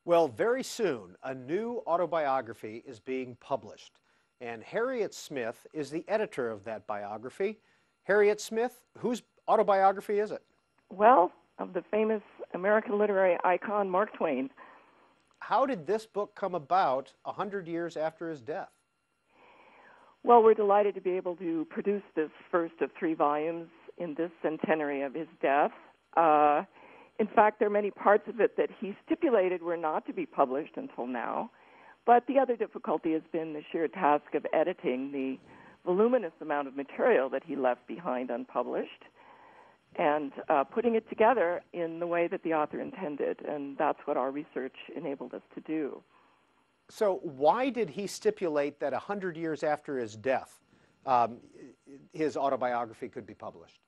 Well, very soon, a new autobiography is being published, and Harriet Smith is the editor of that biography. Harriet Smith, whose autobiography is it? Well, of the famous American literary icon Mark Twain. How did this book come about 100 years after his death? Well, we're delighted to be able to produce this first of 3 volumes in this centenary of his death. In fact, there are many parts of it that he stipulated were not to be published until now. But the other difficulty has been the sheer task of editing the voluminous amount of material that he left behind unpublished and putting it together in the way that the author intended. And that's what our research enabled us to do. So why did he stipulate that 100 years after his death, his autobiography could be published?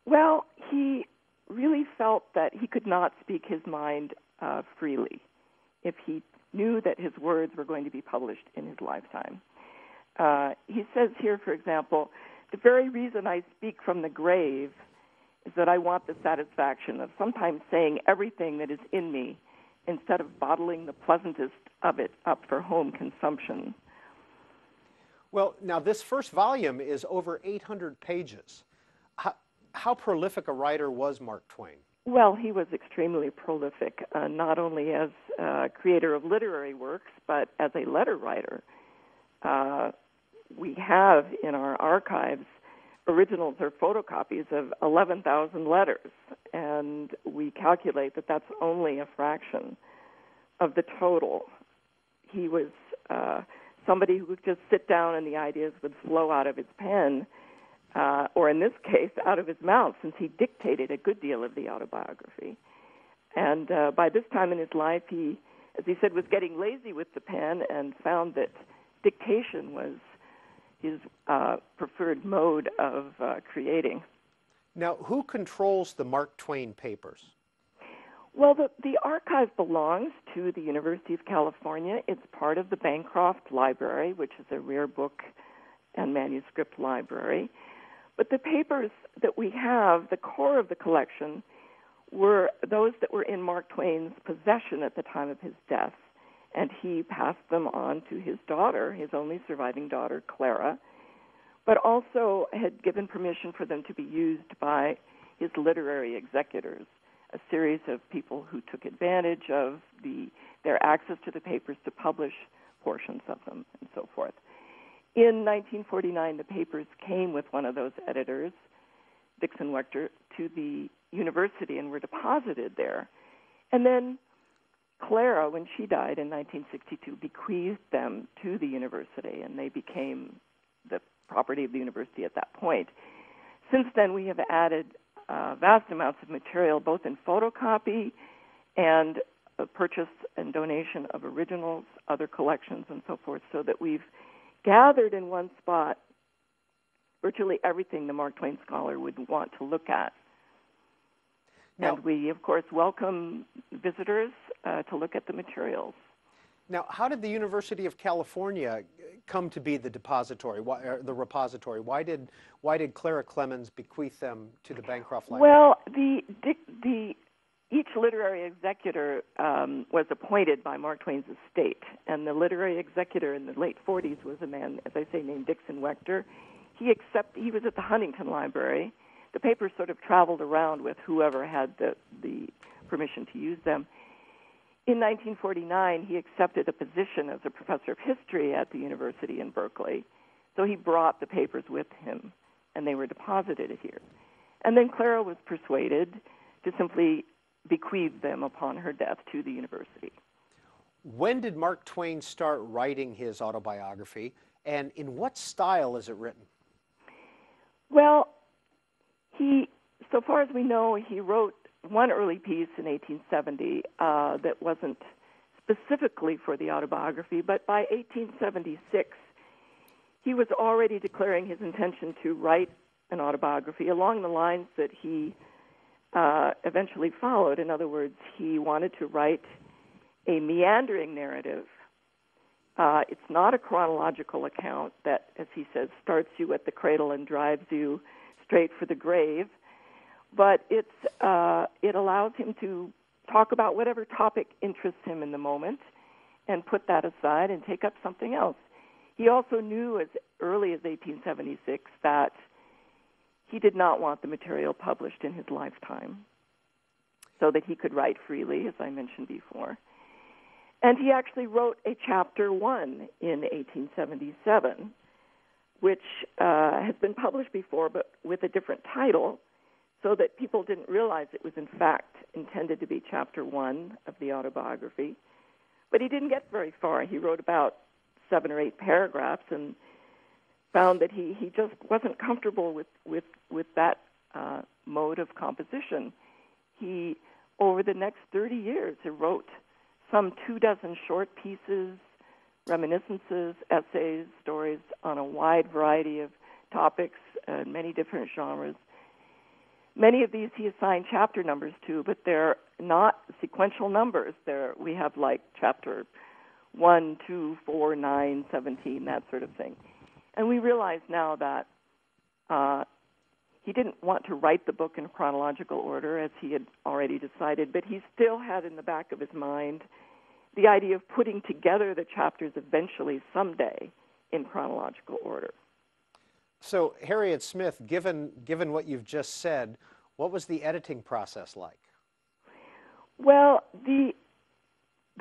Well, he really felt that he could not speak his mind freely if he knew that his words were going to be published in his lifetime. He says here, for example, the very reason I speak from the grave is that I want the satisfaction of sometimes saying everything that is in me instead of bottling the pleasantest of it up for home consumption. Well, now this first volume is over 800 pages. How prolific a writer was Mark Twain? Well, he was extremely prolific, not only as a creator of literary works, but as a letter writer. We have in our archives originals or photocopies of 11,000 letters, and we calculate that that's only a fraction of the total. He was somebody who could just sit down and the ideas would flow out of his pen, or in this case, out of his mouth, since he dictated a good deal of the autobiography. And by this time in his life, he, as he said, was getting lazy with the pen and found that dictation was his preferred mode of creating. Now, who controls the Mark Twain papers? Well, the archive belongs to the University of California. It's part of the Bancroft Library, which is a rare book and manuscript library. But the papers that we have, the core of the collection, were those that were in Mark Twain's possession at the time of his death. And he passed them on to his daughter, his only surviving daughter, Clara, but also had given permission for them to be used by his literary executors, a series of people who took advantage of their access to the papers to publish portions of them and so forth. In 1949, the papers came with one of those editors, Dixon Wechter, to the university and were deposited there. And then Clara, when she died in 1962, bequeathed them to the university, and they became the property of the university at that point. Since then, we have added vast amounts of material, both in photocopy and purchase and donation of originals, other collections, and so forth, so that we've gathered in one spot virtually everything the Mark Twain scholar would want to look at. Now, and we, of course, welcome visitors to look at the materials. Now, how did the University of California come to be the depository, the repository? Why did Clara Clemens bequeath them to the Bancroft Library? Well, each literary executor was appointed by Mark Twain's estate, and the literary executor in the late 40s was a man, as I say, named Dixon Wechter. He was at the Huntington Library. The papers sort of traveled around with whoever had the permission to use them. In 1949, he accepted a position as a professor of history at the university in Berkeley. So he brought the papers with him, and they were deposited here. And then Clara was persuaded to simply bequeath them upon her death to the university. When did Mark Twain start writing his autobiography, and in what style is it written? Well, so far as we know, he wrote one early piece in 1870 that wasn't specifically for the autobiography, but by 1876, he was already declaring his intention to write an autobiography along the lines that he eventually followed. In other words, he wanted to write a meandering narrative. It's not a chronological account that, as he says, starts you at the cradle and drives you straight for the grave, but it allows him to talk about whatever topic interests him in the moment and put that aside and take up something else. He also knew as early as 1876 that he did not want the material published in his lifetime so that he could write freely, as I mentioned before. And he actually wrote a chapter 1 in 1877, which has been published before, but with a different title, so that people didn't realize it was in fact intended to be chapter 1 of the autobiography. But he didn't get very far. He wrote about 7 or 8 paragraphs and found that he just wasn't comfortable with that mode of composition. He, over the next 30 years, he wrote some 24 short pieces, reminiscences, essays, stories on a wide variety of topics, many different genres. Many of these he assigned chapter numbers to, but they're not sequential numbers. We have like chapter 1, 2, 4, 9, 17, that sort of thing. And we realize now that he didn't want to write the book in chronological order, as he had already decided, but he still had in the back of his mind the idea of putting together the chapters eventually someday in chronological order. So, Harriet Smith, given what you've just said, what was the editing process like? Well, the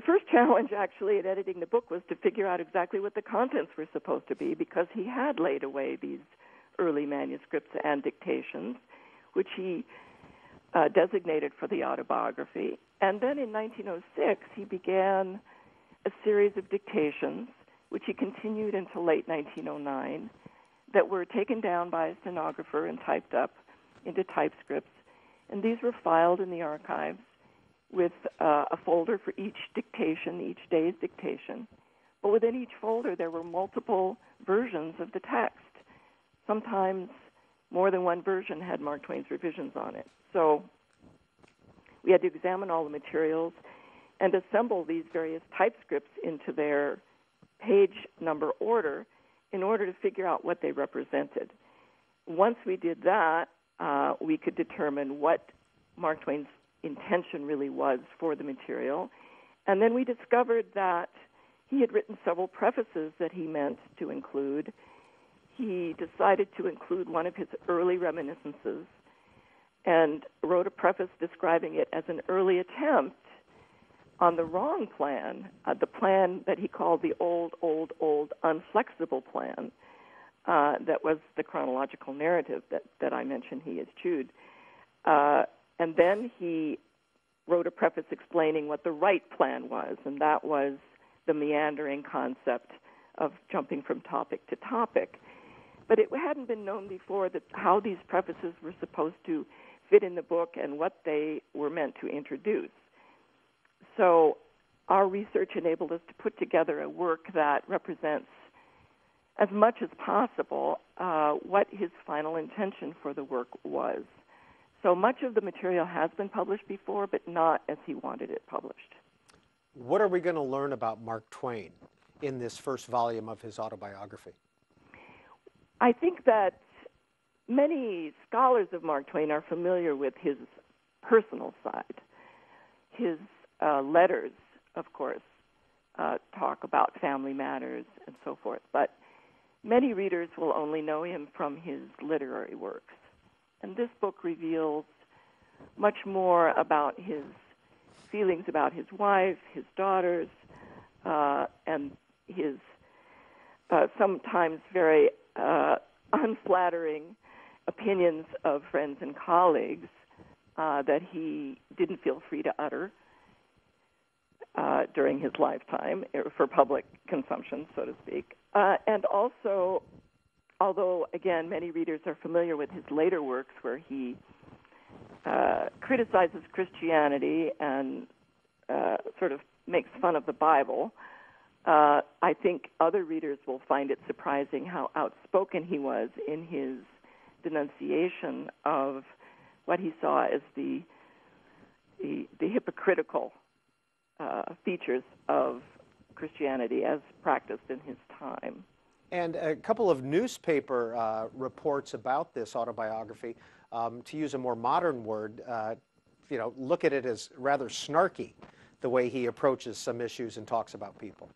first challenge, actually, in editing the book was to figure out exactly what the contents were supposed to be, because he had laid away these early manuscripts and dictations, which he designated for the autobiography. And then in 1906, he began a series of dictations, which he continued until late 1909, that were taken down by a stenographer and typed up into typescripts. And these were filed in the archives with a folder for each dictation, each day's dictation. But within each folder, there were multiple versions of the text. Sometimes more than one version had Mark Twain's revisions on it. So we had to examine all the materials and assemble these various typescripts into their page number order in order to figure out what they represented. Once we did that, we could determine what Mark Twain's intention really was for the material. And then we discovered that he had written several prefaces that he meant to include. He decided to include one of his early reminiscences and wrote a preface describing it as an early attempt on the wrong plan, the plan that he called the old, unflexible plan, that was the chronological narrative that I mentioned he eschewed. And then he wrote a preface explaining what the right plan was, and that was the meandering concept of jumping from topic to topic. But it hadn't been known before that how these prefaces were supposed to fit in the book and what they were meant to introduce. So our research enabled us to put together a work that represents as much as possible what his final intention for the work was. So much of the material has been published before, but not as he wanted it published. What are we going to learn about Mark Twain in this first volume of his autobiography? I think that many scholars of Mark Twain are familiar with his personal side. His letters, of course, talk about family matters and so forth, but many readers will only know him from his literary works. And this book reveals much more about his feelings about his wife, his daughters, and his sometimes very unflattering opinions of friends and colleagues that he didn't feel free to utter during his lifetime for public consumption, so to speak. And also, although, again, many readers are familiar with his later works where he criticizes Christianity and sort of makes fun of the Bible, I think other readers will find it surprising how outspoken he was in his denunciation of what he saw as the hypocritical features of Christianity as practiced in his time. And a couple of newspaper reports about this autobiography, to use a more modern word, look at it as rather snarky, the way he approaches some issues and talks about people.